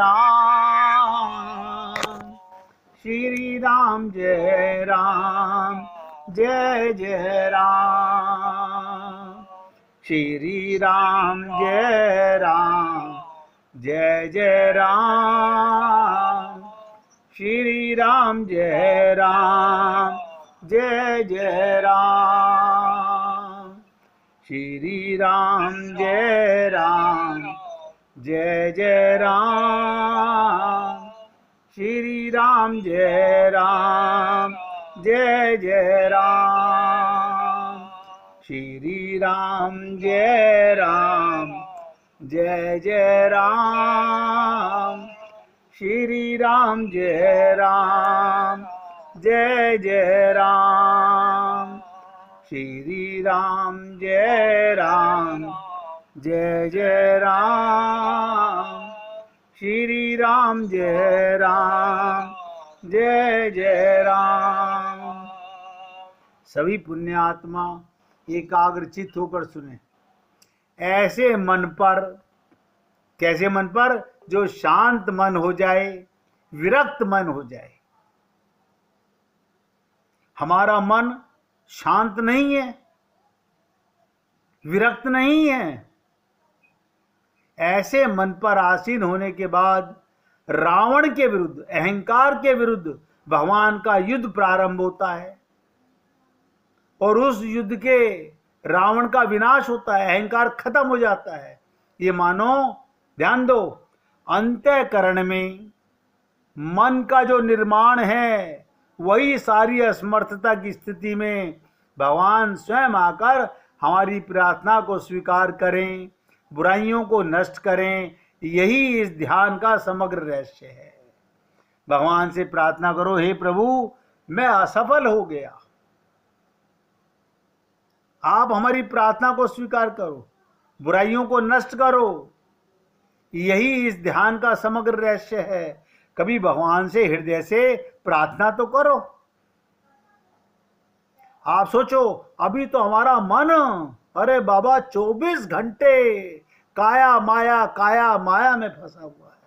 राम, श्री राम जय राम, जय जय राम, श्री राम जय राम, जय जय राम, श्री राम जय राम, जय जय राम, श्री राम जय राम, जय जय राम, श्री राम जय राम, जय जय राम, श्री राम जय राम, जय जय राम, श्री राम जय राम, जय जय राम, श्री राम जय राम, जय जय राम, श्री राम जय राम, जय जय राम। सभी पुण्यात्मा एकाग्रचित होकर सुने। ऐसे मन पर, कैसे मन पर? जो शांत मन हो जाए, विरक्त मन हो जाए। हमारा मन शांत नहीं है, विरक्त नहीं है। ऐसे मन पर आसीन होने के बाद रावण के विरुद्ध, अहंकार के विरुद्ध भगवान का युद्ध प्रारंभ होता है और उस युद्ध के रावण का विनाश होता है, अहंकार खत्म हो जाता है। ये मानो, ध्यान दो, अंतःकरण में मन का जो निर्माण है वही सारी असमर्थता की स्थिति में भगवान स्वयं आकर हमारी प्रार्थना को स्वीकार करें, बुराइयों को नष्ट करें। यही इस ध्यान का समग्र रहस्य है। भगवान से प्रार्थना करो, हे प्रभु मैं असफल हो गया, आप हमारी प्रार्थना को स्वीकार करो, बुराइयों को नष्ट करो। यही इस ध्यान का समग्र रहस्य है। कभी भगवान से हृदय से प्रार्थना तो करो। आप सोचो, अभी तो हमारा मन, अरे बाबा 24 घंटे काया माया में फंसा हुआ है।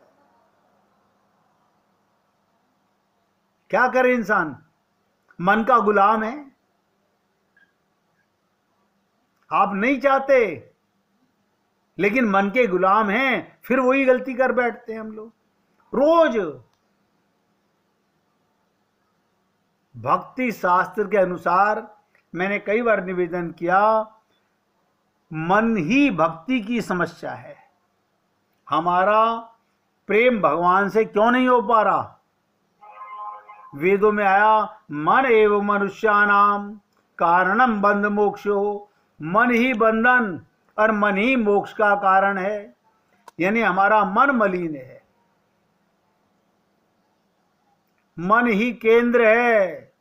क्या करे इंसान? मन का गुलाम है। आप नहीं चाहते लेकिन मन के गुलाम हैं, फिर वही गलती कर बैठते हैं हम लोग रोज। भक्ति शास्त्र के अनुसार मैंने कई बार निवेदन किया, मन ही भक्ति की समस्या है। हमारा प्रेम भगवान से क्यों नहीं हो पा रहा? वेदों में आया, मन एवं मनुष्यानाम कारणम बंध मोक्षो, मन ही बंधन और मन ही मोक्ष का कारण है। यानी हमारा मन मलिन है, मन ही केंद्र है।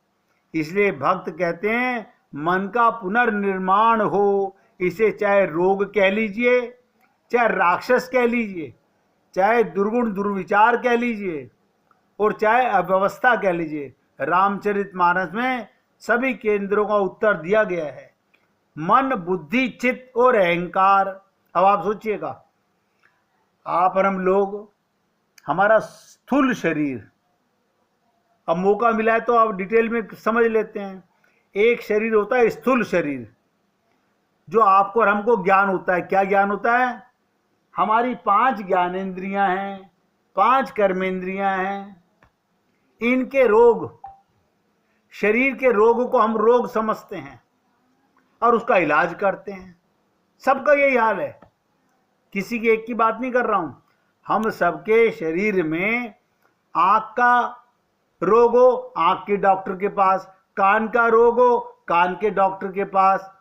इसलिए भक्त कहते हैं मन का पुनर्निर्माण हो। इसे चाहे रोग कह लीजिए, चाहे राक्षस कह लीजिए, चाहे दुर्गुण दुर्विचार कह लीजिए और चाहे अव्यवस्था कह लीजिए। रामचरितमानस में सभी केंद्रों का उत्तर दिया गया है। मन, बुद्धि, चित्त और अहंकार। अब आप सोचिएगा, आप और हम लोग, हमारा स्थूल शरीर, अब मौका मिला है तो आप डिटेल में समझ लेते हैं। एक शरीर होता है स्थूल शरीर, जो आपको और हमको ज्ञान होता है। क्या ज्ञान होता है? हमारी 5 ज्ञानेंद्रियां हैं, 5 कर्मेंद्रियां हैं। इनके रोग, शरीर के रोग को हम रोग समझते हैं और उसका इलाज करते हैं। सबका यही हाल है, किसी के एक की बात नहीं कर रहा हूं। हम सबके शरीर में आंख का रोग हो, आंख के डॉक्टर के पास, कान का रोग हो, कान के डॉक्टर के पास,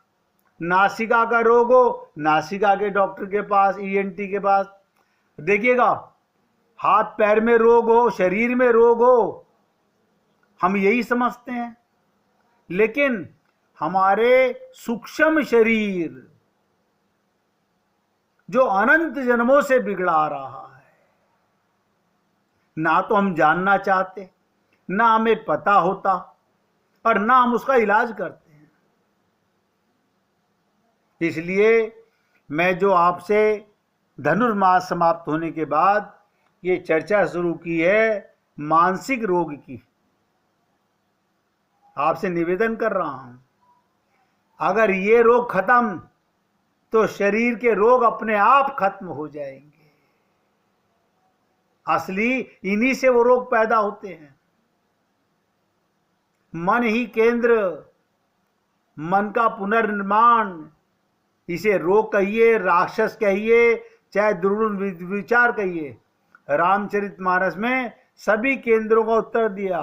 नासिका का रोग हो, नासिका के डॉक्टर के पास, ईएनटी के पास। देखिएगा, हाथ पैर में रोग हो, शरीर में रोग हो, हम यही समझते हैं। लेकिन हमारे सूक्ष्म शरीर जो अनंत जन्मों से बिगड़ा रहा है, ना तो हम जानना चाहते, ना हमें पता होता और ना हम उसका इलाज करते हैं। इसलिए मैं जो आपसे धनुर्मास समाप्त होने के बाद ये चर्चा शुरू की है मानसिक रोग की। आपसे निवेदन कर रहा हूं, अगर ये रोग खत्म तो शरीर के रोग अपने आप खत्म हो जाएंगे। असली इन्हीं से वो रोग पैदा होते हैं। मन ही केंद्र, मन का पुनर्निर्माण, इसे रोग कहिए, राक्षस कहिए, चाहे दुर्विचार कहिए, रामचरितमानस में सभी केंद्रों का उत्तर दिया।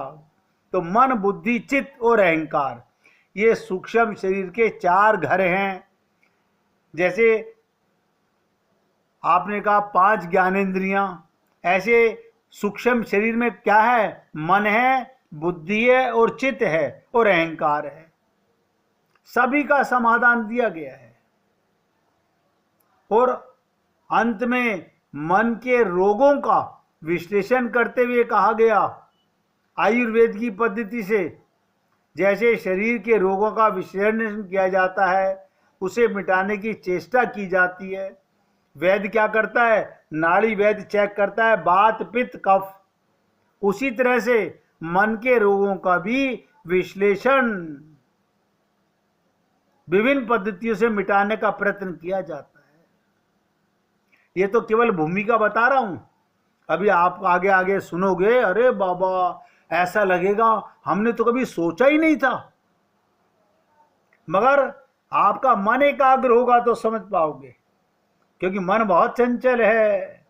तो मन, बुद्धि, चित्त और अहंकार, ये सूक्ष्म शरीर के 4 घर हैं। जैसे आपने कहा 5 ज्ञानेंद्रियां, ऐसे सूक्ष्म शरीर में क्या है? मन है, बुद्धि है और चित्त है और अहंकार है। सभी का समाधान दिया गया है। और अंत में मन के रोगों का विश्लेषण करते हुए कहा गया आयुर्वेद की पद्धति से, जैसे शरीर के रोगों का विश्लेषण किया जाता है, उसे मिटाने की चेष्टा की जाती है। वैद्य क्या करता है? नाड़ी वैद्य चेक करता है वात, पित्त, कफ। उसी तरह से मन के रोगों का भी विश्लेषण विभिन्न पद्धतियों से मिटाने का प्रयत्न किया जाता है। ये तो केवल भूमिका बता रहा हूं, अभी आप आगे आगे सुनोगे, अरे बाबा ऐसा लगेगा हमने तो कभी सोचा ही नहीं था। मगर आपका मन एकाग्र होगा तो समझ पाओगे, क्योंकि मन बहुत चंचल है।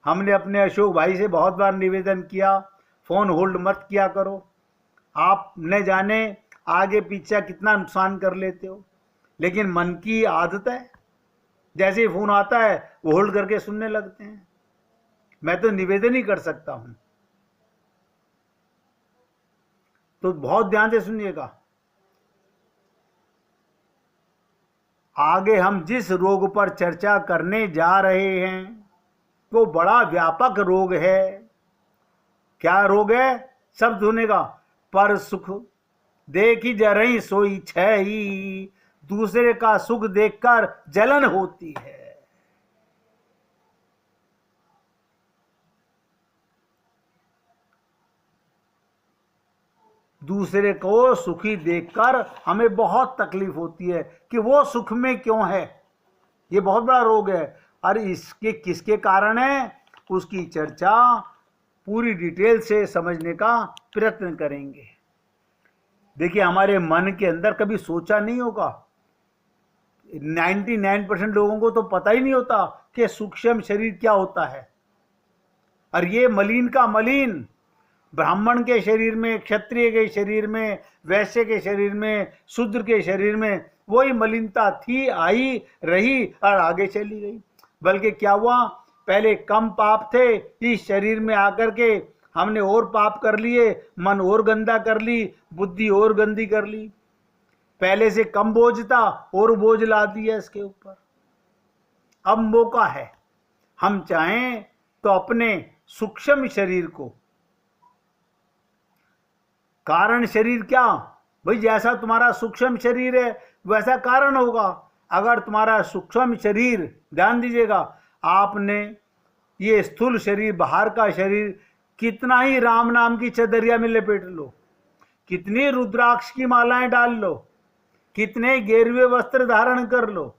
हमने अपने अशोक भाई से बहुत बार निवेदन किया, फोन होल्ड मत किया करो, आप न जाने आगे पीछे कितना नुकसान कर लेते हो। लेकिन मन की आदत है, जैसे ही फोन आता है वो होल्ड करके सुनने लगते हैं। मैं तो निवेदन ही कर सकता हूं, तो बहुत ध्यान से सुनिएगा। आगे हम जिस रोग पर चर्चा करने जा रहे हैं वो बड़ा व्यापक रोग है। क्या रोग है? शब्द सुनेगा, पर सुख देखी जरई सोई छही, दूसरे का सुख देखकर जलन होती है। दूसरे को सुखी देखकर हमें बहुत तकलीफ होती है कि वो सुख में क्यों है। ये बहुत बड़ा रोग है। और इसके किसके कारण है, उसकी चर्चा पूरी डिटेल से समझने का प्रयत्न करेंगे। देखिए, हमारे मन के अंदर कभी सोचा नहीं होगा, 99% लोगों को तो पता ही नहीं होता कि सूक्ष्म शरीर क्या होता है। और ये मलिन का मलिन, ब्राह्मण के शरीर में, क्षत्रिय के शरीर में, वैश्य के शरीर में, शूद्र के शरीर में वही मलिनता थी, आई, रही और आगे चली गई। बल्कि क्या हुआ, पहले कम पाप थे, इस शरीर में आकर के हमने और पाप कर लिए, मन और गंदा कर ली, बुद्धि और गंदी कर ली। पहले से कम बोझ था और बोझ ला दिया इसके ऊपर। अब मौका है, हम चाहें तो अपने सूक्ष्म शरीर को, कारण शरीर क्या भाई, जैसा तुम्हारा सूक्ष्म शरीर है वैसा कारण होगा। अगर तुम्हारा सूक्ष्म शरीर, ध्यान दीजिएगा, आपने ये स्थूल शरीर, बाहर का शरीर, कितना ही राम नाम की चदरिया में लपेट लो, कितनी रुद्राक्ष की मालाएं डाल लो, कितने गेरुए वस्त्र धारण कर लो,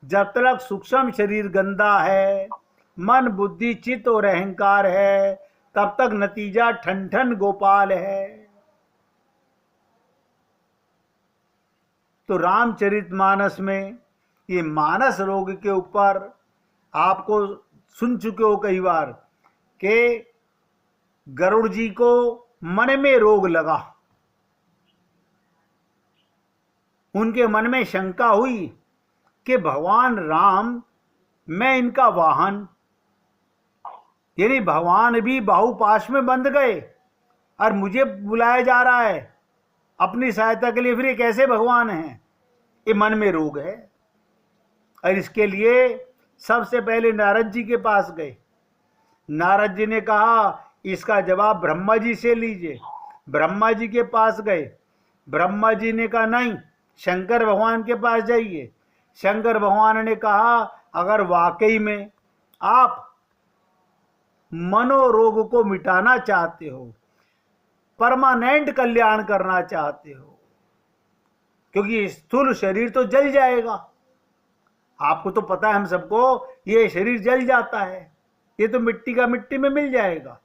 जब तक सूक्ष्म शरीर गंदा है, मन, बुद्धि, चित्त और अहंकार है, तब तक नतीजा ठन ठन गोपाल है। तो रामचरितमानस में ये मानस रोग के ऊपर आपको सुन चुके हो कई बार कि गरुड़ जी को मन में रोग लगा, उनके मन में शंका हुई कि भगवान राम, मैं इनका वाहन, यानी भगवान भी बाहुपाश में बंध गए और मुझे बुलाया जा रहा है अपनी सहायता के लिए, फिर ये कैसे भगवान हैं? ये मन में रोग है। और इसके लिए सबसे पहले नारद जी के पास गए। नारद जी ने कहा इसका जवाब ब्रह्मा जी से लीजिए। ब्रह्मा जी के पास गए, ब्रह्मा जी ने कहा नहीं, शंकर भगवान के पास जाइए। शंकर भगवान ने कहा अगर वाकई में आप मनोरोग को मिटाना चाहते हो, परमानेंट कल्याण करना चाहते हो, क्योंकि स्थूल शरीर तो जल जाएगा। आपको तो पता है, हम सबको, ये शरीर जल जाता है, ये तो मिट्टी का मिट्टी में मिल जाएगा।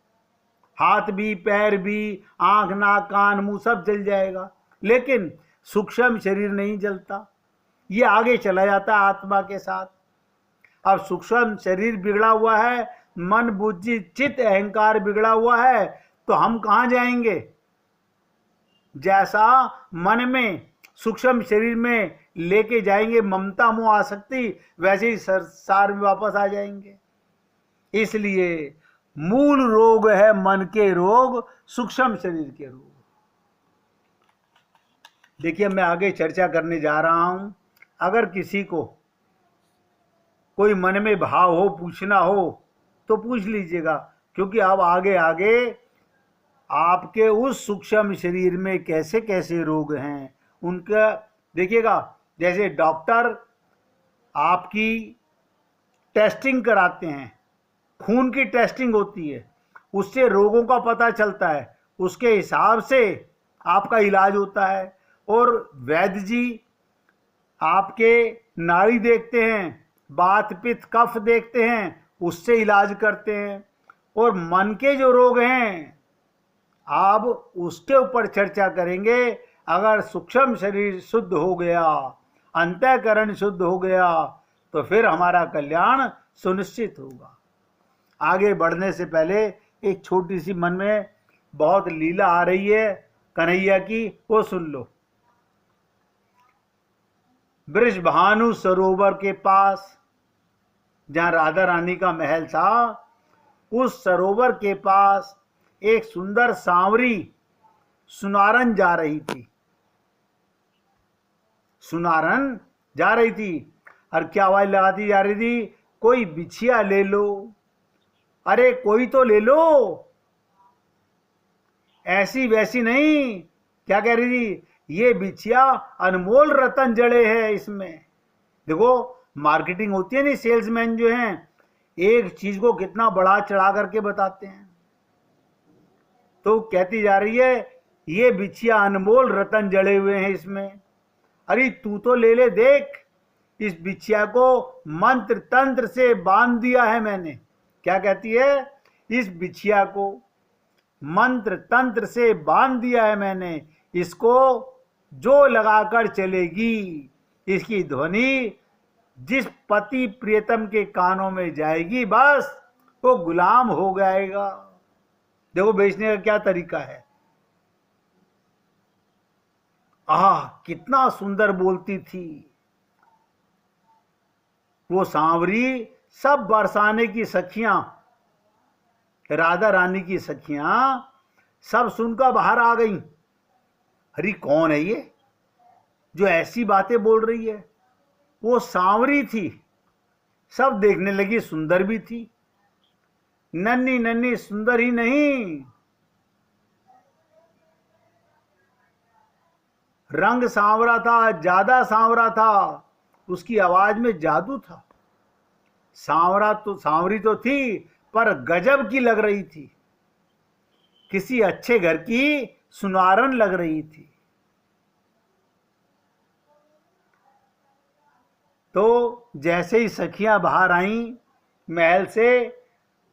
हाथ भी, पैर भी, आंख, नाक, कान, मुंह सब जल जाएगा, लेकिन सूक्ष्म शरीर नहीं जलता, ये आगे चला जाता है आत्मा के साथ। अब सूक्ष्म शरीर बिगड़ा हुआ है, मन, बुद्धि, चित्त, अहंकार बिगड़ा हुआ है, तो हम कहां जाएंगे? जैसा मन में, सूक्ष्म शरीर में लेके जाएंगे ममता, मोह, आसक्ति, वैसे ही संसार में वापस आ जाएंगे। इसलिए मूल रोग है मन के रोग, सूक्ष्म शरीर के रोग। देखिए, मैं आगे चर्चा करने जा रहा हूं। अगर किसी को कोई मन में भाव हो, पूछना हो, तो पूछ लीजिएगा, क्योंकि अब आगे आगे आपके उस सूक्ष्म शरीर में कैसे कैसे रोग हैं उनका देखिएगा। जैसे डॉक्टर आपकी टेस्टिंग कराते हैं, खून की टेस्टिंग होती है, उससे रोगों का पता चलता है, उसके हिसाब से आपका इलाज होता है। और वैद्य जी आपके नाड़ी देखते हैं, बात, पित्त, कफ देखते हैं, उससे इलाज करते हैं। और मन के जो रोग हैं, आप उसके ऊपर चर्चा करेंगे। अगर सूक्ष्म शरीर शुद्ध हो गया, अंतःकरण शुद्ध हो गया, तो फिर हमारा कल्याण सुनिश्चित होगा। आगे बढ़ने से पहले एक छोटी सी मन में बहुत लीला आ रही है कन्हैया की, वो सुन लो। बृषभानु सरोवर के पास, जहां राधा रानी का महल था, उस सरोवर के पास एक सुंदर सांवरी सुनारन जा रही थी। सुनारन जा रही थी और क्या आवाज लगाती जा रही थी? कोई बिछिया ले लो, अरे कोई तो ले लो, ऐसी वैसी नहीं। क्या कह रही थी? ये बिछिया अनमोल रतन जड़े हैं इसमें। देखो, मार्केटिंग होती है नहीं, सेल्समैन जो हैं एक चीज को कितना बढ़ा चढ़ा करके बताते हैं। तो कहती जा रही है ये बिछिया अनमोल रतन जड़े हुए हैं इसमें, अरे तू तो ले ले, देख इस बिछिया को मंत्र तंत्र से बांध दिया है मैंने। क्या कहती है? इस बिछिया को मंत्र तंत्र से बांध दिया है मैंने, इसको जो लगाकर चलेगी, इसकी ध्वनि जिस पति प्रियतम के कानों में जाएगी, बस वो गुलाम हो जाएगा। देखो बेचने का क्या तरीका है। कितना सुंदर बोलती थी वो सांवरी। सब बरसाने की सखियां, राधा रानी की सखियां, सब सुनकर बाहर आ गईं। अरे कौन है ये जो ऐसी बातें बोल रही है? वो सांवरी थी। सब देखने लगी, सुंदर भी थी, नन्ही नन्ही, सुंदर ही नहीं, रंग सांवरा था, ज्यादा सांवरा था, उसकी आवाज में जादू था। सांवरी तो थी, पर गजब की लग रही थी, किसी अच्छे घर की सुनारन लग रही थी। तो जैसे ही सखियां बाहर आईं महल से,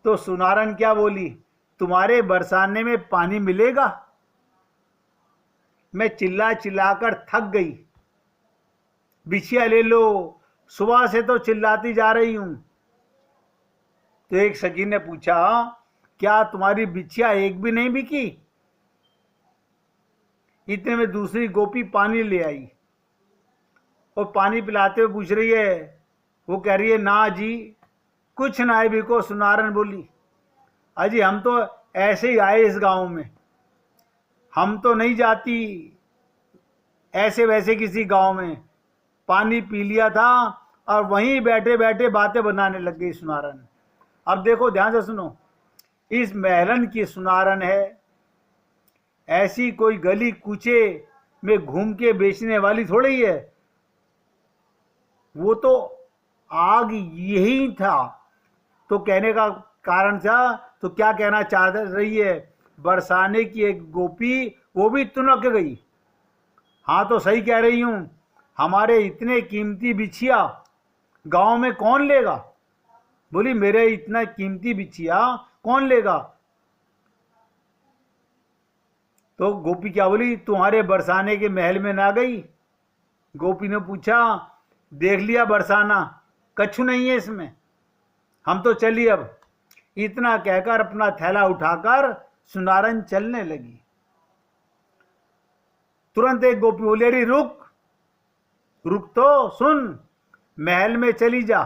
तो सुनारन क्या बोली? तुम्हारे बरसाने में पानी मिलेगा? मैं चिल्ला चिल्लाकर थक गई, बिछिया ले लो, सुबह से तो चिल्लाती जा रही हूं। तो एक सखी ने पूछा, क्या तुम्हारी बिछिया एक भी नहीं बिकी? इतने में दूसरी गोपी पानी ले आई और पानी पिलाते हुए पूछ रही है, वो कह रही है, ना जी कुछ ना है बिको। सुनारन बोली, अजी हम तो ऐसे ही आए इस गांव में, हम तो नहीं जाती ऐसे वैसे किसी गांव में। पानी पी लिया था और वहीं बैठे बैठे बातें बनाने लग गई सुनारन। अब देखो ध्यान से सुनो, इस महलन की सुनारन है, ऐसी कोई गली कूचे में घूम के बेचने वाली थोड़ी है। वो तो आग यही था। तो कहने का कारण था। तो क्या कहना चाह रही है? बरसाने की एक गोपी वो भी तुनक गई। हाँ तो सही कह रही हूं, हमारे इतने कीमती बिछिया गांव में कौन लेगा? बोली मेरे इतना कीमती बिछिया कौन लेगा? तो गोपी क्या बोली, तुम्हारे बरसाने के महल में ना गई? गोपी ने पूछा, देख लिया बरसाना, कछु नहीं है इसमें, हम तो चली अब। इतना कहकर अपना थैला उठाकर सुनारन चलने लगी। तुरंत एक गोपी बोली, अरे रुक रुक तो सुन, महल में चली जा,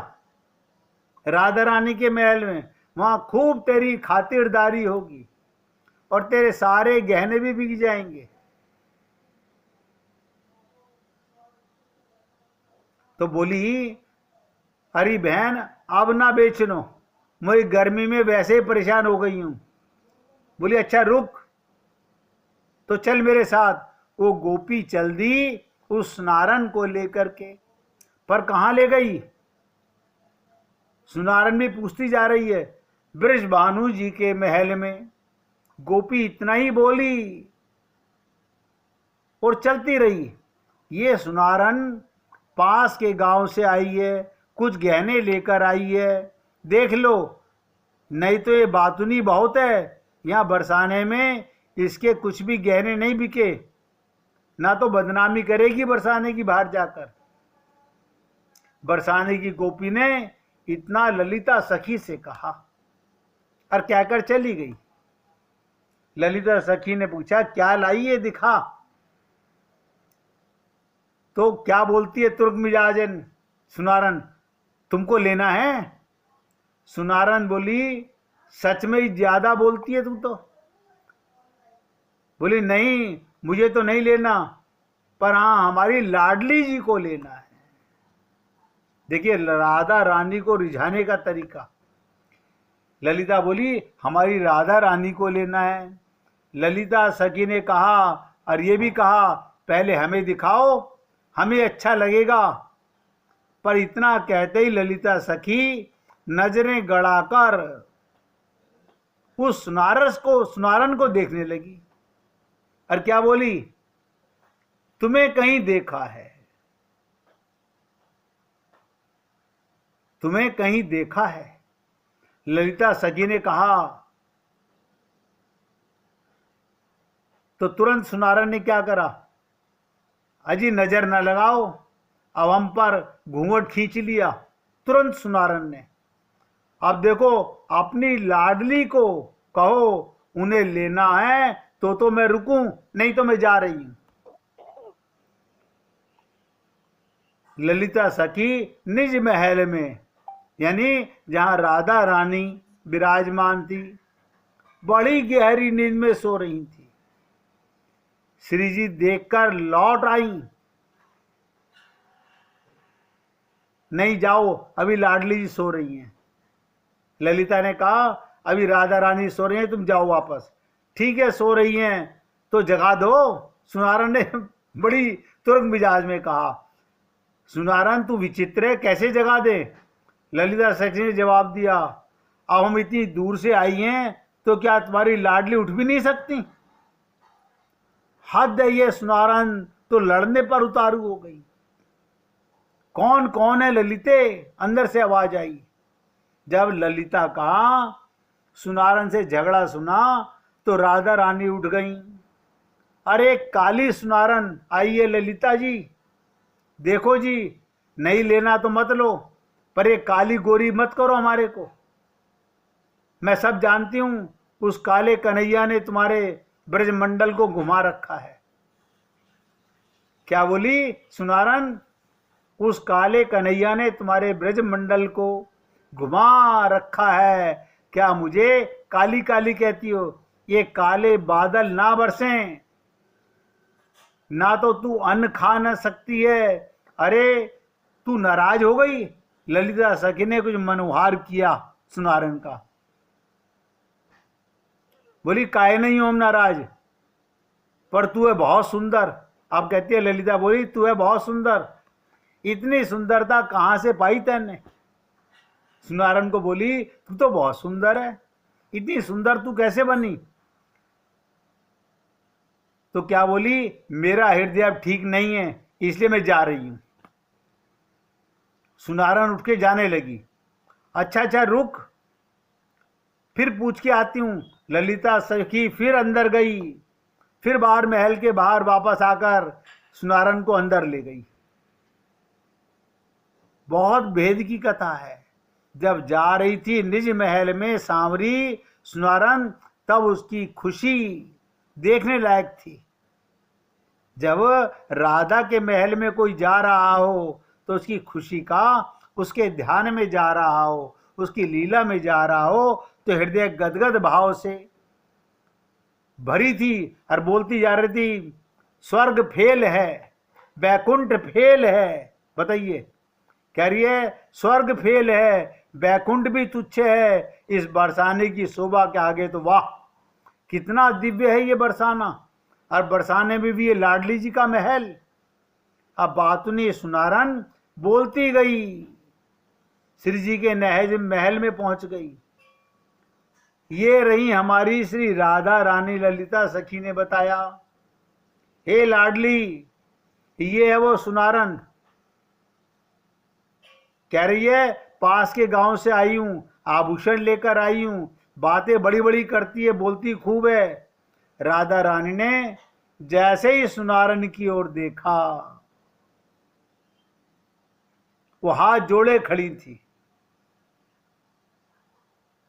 राधा रानी के महल में, वहां खूब तेरी खातिरदारी होगी और तेरे सारे गहने भी बिक जाएंगे। तो बोली, अरे बहन अब ना बेचनो, मैं गर्मी में वैसे ही परेशान हो गई हूं। बोली अच्छा रुक, तो चल मेरे साथ। वो गोपी चल दी उस सुनारन को लेकर के। पर कहां ले गई? सुनारन भी पूछती जा रही है। बृषभानु जी के महल में। गोपी इतना ही बोली और चलती रही। ये सुनारन पास के गांव से आई है, कुछ गहने लेकर आई है, देख लो, नहीं तो ये बातुनी बहुत है, यहां बरसाने में इसके कुछ भी गहने नहीं बिके, ना तो बदनामी करेगी बरसाने की बाहर जाकर। बरसाने की गोपी ने इतना ललिता सखी से कहा और कहकर चली गई। ललिता सखी ने पूछा, क्या लाई है, दिखा। तो क्या बोलती है तुर्क मिजाजन सुनारन, तुमको लेना है? सुनारन बोली, सच में ही ज्यादा बोलती है तू तो। बोली नहीं, मुझे तो नहीं लेना, पर हाँ हमारी लाडली जी को लेना है। देखिए राधा रानी को रिझाने का तरीका। ललिता बोली, हमारी राधा रानी को लेना है। ललिता सखी ने कहा, और ये भी कहा, पहले हमें दिखाओ, हमें अच्छा लगेगा। पर इतना कहते ही ललिता सखी नजरें गड़ाकर उस सुनारन को देखने लगी और क्या बोली, तुम्हें कहीं देखा है, तुम्हें कहीं देखा है। ललिता सखी ने कहा। तो तुरंत सुनारन ने क्या करा, अजी नजर न लगाओ, अब हम पर घूंघट खींच लिया तुरंत सुनारन ने। अब देखो अपनी लाडली को कहो उन्हें लेना है तो मैं रुकूं, नहीं तो मैं जा रही हूं। ललिता सखी निज महल में, यानी जहां राधा रानी विराजमान थी, बड़ी गहरी नींद में सो रही थी। श्री जी देखकर लौट आई। नहीं जाओ, अभी लाडली जी सो रही हैं। ललिता ने कहा, अभी राधा रानी सो रही हैं, तुम जाओ वापस। ठीक है सो रही हैं तो जगा दो, सुनारन ने बड़ी तुरंत मिजाज में कहा। सुनारन तू विचित्र है, कैसे जगा दे? ललिता सखी ने जवाब दिया, अब हम इतनी दूर से आई हैं तो क्या तुम्हारी लाडली उठ भी नहीं सकती? हद है ये सुनारन तो लड़ने पर उतारू हो गई। कौन कौन है ललिते? अंदर से आवाज आई। जब ललिता का सुनारन से झगड़ा सुना तो राधा रानी उठ गई। अरे काली सुनारन आई है ललिता जी, देखो जी, नहीं लेना तो मत लो, पर ये काली गोरी मत करो हमारे को। मैं सब जानती हूं, उस काले कन्हैया ने तुम्हारे ब्रजमंडल को घुमा रखा है। क्या बोली सुनारन? उस काले कन्हैया ने तुम्हारे ब्रजमंडल को घुमा रखा है। क्या मुझे काली काली कहती हो? ये काले बादल ना बरसें, ना तो तू अन्न खा न सकती है। अरे तू नाराज हो गई? ललिता सखी ने कुछ मनोहार किया सुनारन का। बोली काहे नहीं हो हम नाराज, पर तू है बहुत सुंदर। अब कहती है ललिता बोली, तू है बहुत सुंदर, इतनी सुंदरता कहां से पाई तैने? सुनारन को बोली, तू तो बहुत सुंदर है, इतनी सुंदर तू कैसे बनी? तो क्या बोली, मेरा हृदय अब ठीक नहीं है, इसलिए मैं जा रही हूं। सुनारन उठ के जाने लगी। अच्छा अच्छा रुक, फिर पूछ के आती हूं। ललिता सखी फिर अंदर गई, फिर बाहर महल के बाहर वापस आकर सुनारन को अंदर ले गई। बहुत भेद की कथा है। जब जा रही थी निज महल में सांवरी सुनारन, तब उसकी खुशी देखने लायक थी। जब राधा के महल में कोई जा रहा हो तो उसकी खुशी का उसके ध्यान में जा रहा हो, उसकी लीला में जा रहा हो, तो हृदय गदगद भाव से भरी थी और बोलती जा रही थी, स्वर्ग फेल है, बैकुंठ फेल है। बताइए, कह रही है स्वर्ग फेल है, बैकुंठ भी तुच्छ है, इस बरसाने की शोभा के आगे तो वाह, कितना दिव्य है ये बरसाना, और बरसाने में भी ये लाडली जी का महल। अब बातुनी सुनारन बोलती गई, श्री जी के नहज महल में पहुंच गई। ये रही हमारी श्री राधा रानी ललिता सखी ने बताया, हे लाडली, ये है वो सुनारन। कह रही है पास के गांव से आई हूं, आभूषण लेकर आई हूं, बातें बड़ी बड़ी करती है, बोलती खूब है। राधा रानी ने जैसे ही सुनारन की ओर देखा, वो हाथ जोड़े खड़ी थी।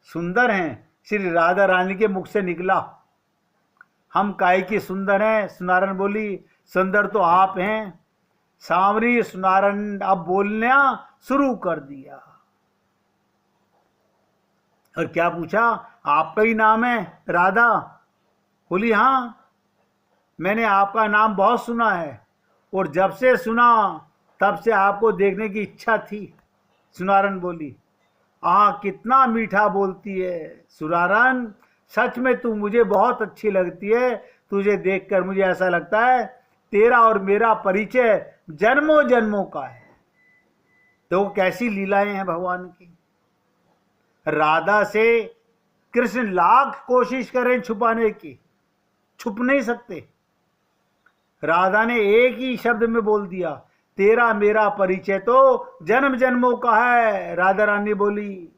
सुंदर हैं, श्री राधा रानी के मुख से निकला। हम काहे की सुंदर हैं? सुनारन बोली, सुंदर तो आप हैं। सांवरी सुनारन अब बोलना शुरू कर दिया। और क्या पूछा, आपका ही नाम है राधा? बोली हाँ, मैंने आपका नाम बहुत सुना है, और जब से सुना तब से आपको देखने की इच्छा थी। सुनारन बोली, कितना मीठा बोलती है सुनारन, सच में तू मुझे बहुत अच्छी लगती है। तुझे देखकर मुझे ऐसा लगता है तेरा और मेरा परिचय जन्मों जन्मों का है। तो कैसी लीलाएं हैं भगवान की। राधा से कृष्ण लाख कोशिश करें छुपाने की, छुप नहीं सकते। राधा ने एक ही शब्द में बोल दिया, तेरा मेरा परिचय तो जन्म जन्मों का है। राधा रानी बोली।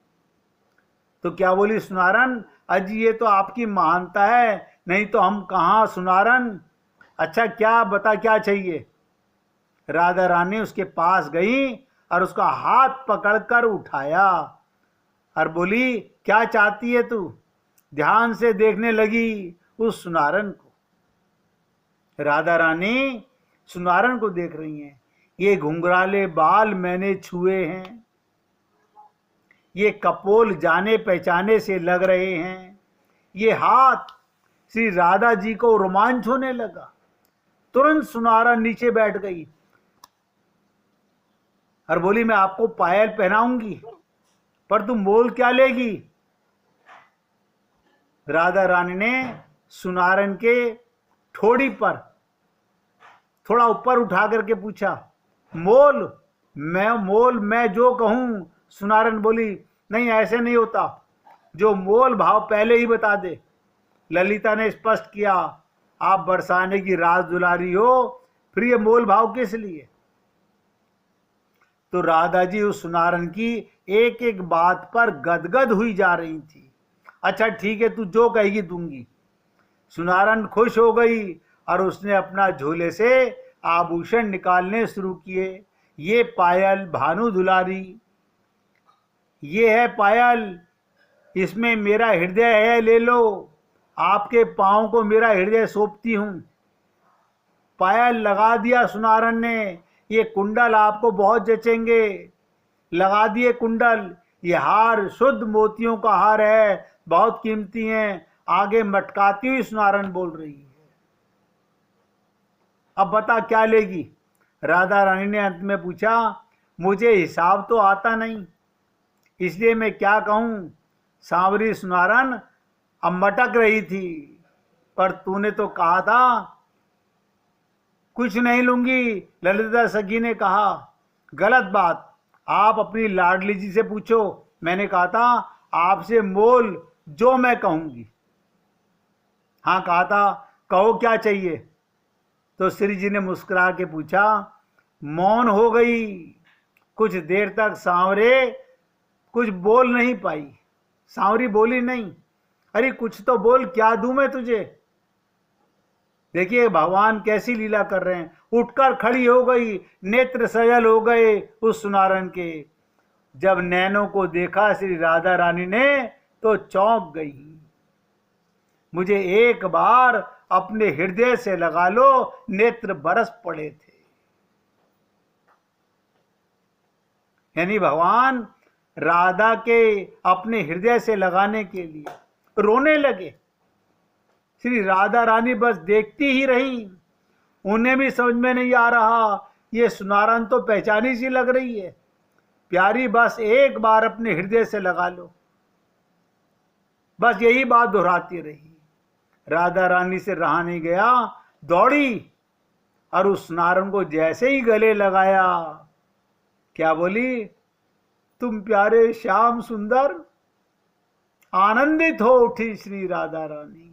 तो क्या बोली सुनारन, अजी ये तो आपकी महानता है, नहीं तो हम कहाँ सुनारन। अच्छा क्या बता, क्या चाहिए? राधा रानी उसके पास गई और उसका हाथ पकड़कर उठाया और बोली, क्या चाहती है तू? ध्यान से देखने लगी उस सुनारन को। राधा रानी सुनारन को देख रही हैं। ये घुंघराले बाल मैंने छुए हैं, ये कपोल जाने पहचाने से लग रहे हैं। ये हाथ, श्री राधा जी को रोमांच होने लगा। तुरंत सुनारन नीचे बैठ गई और बोली, मैं आपको पायल पहनाऊंगी, पर तुम मोल क्या लेगी? राधा रानी ने सुनारन के ठोड़ी पर थोड़ा ऊपर उठा करके पूछा, मोल? मैं जो कहूं। सुनारन बोली, नहीं ऐसे नहीं होता, जो मोल भाव पहले ही बता दे। ललिता ने स्पष्ट किया, आप बरसाने की राज दुलारी हो, फिर ये मोल भाव किस लिए? तो राधा जी उस सुनारन की एक एक बात पर गदगद हुई जा रही थी। अच्छा ठीक है, तू जो कहेगी दूंगी। सुनारन खुश हो गई और उसने अपना झोले से आभूषण निकालने शुरू किए। ये पायल भानु दुलारी, ये है पायल, इसमें मेरा हृदय है, ले लो। आपके पांव को मेरा हृदय सौंपती हूं। पायल लगा दिया सुनारन ने। ये कुंडल आपको बहुत जचेंगे। लगा दिए कुंडल। ये हार शुद्ध मोतियों का हार है, बहुत कीमती हैं। आगे मटकाती हुई सुनारन बोल रही है, अब बता क्या लेगी? राधा रानी ने अंत में पूछा, मुझे हिसाब तो आता नहीं, इसलिए मैं क्या कहूं। सांवरी सुनारन अब मटक रही थी, पर तूने तो कहा था कुछ नहीं लूंगी। ललिता सखी ने कहा, गलत बात, आप अपनी लाडली जी से पूछो, मैंने कहा था आपसे मोल जो मैं कहूंगी। हाँ, कहा था कहो क्या चाहिए। तो श्री जी ने मुस्कुरा के पूछा। मौन हो गई। कुछ देर तक सांवरे कुछ बोल नहीं पाई। सांवरी बोली नहीं। अरे कुछ तो बोल, क्या दूं मैं तुझे। देखिए भगवान कैसी लीला कर रहे हैं। उठकर खड़ी हो गई, नेत्र सजल हो गए उस सुनारन के। जब नैनों को देखा श्री राधा रानी ने तो चौंक गई। मुझे एक बार अपने हृदय से लगा लो, नेत्र बरस पड़े थे। यानी भगवान राधा के अपने हृदय से लगाने के लिए रोने लगे। श्री राधा रानी बस देखती ही रही। उन्हें भी समझ में नहीं आ रहा, ये सुनारन तो पहचानी सी लग रही है। प्यारी बस एक बार अपने हृदय से लगा लो। बस यही बात दोहराती रही। राधा रानी से रहा नहीं गया, दौड़ी और उस सुनारन को जैसे ही गले लगाया, क्या बोली, तुम प्यारे श्याम सुंदर। आनंदित हो उठी श्री राधा रानी।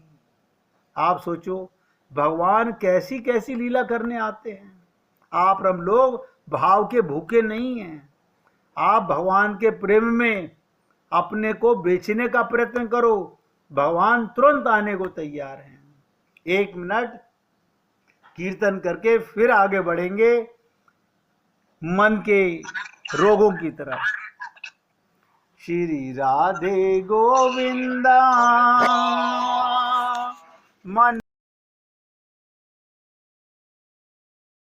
आप सोचो भगवान कैसी कैसी लीला करने आते हैं। आप हम लोग भाव के भूखे नहीं हैं। आप भगवान के प्रेम में अपने को बेचने का प्रयत्न करो, भगवान तुरंत आने को तैयार हैं। 1 मिनट कीर्तन करके फिर आगे बढ़ेंगे मन के रोगों की तरफ। श्री राधे गोविंदा मन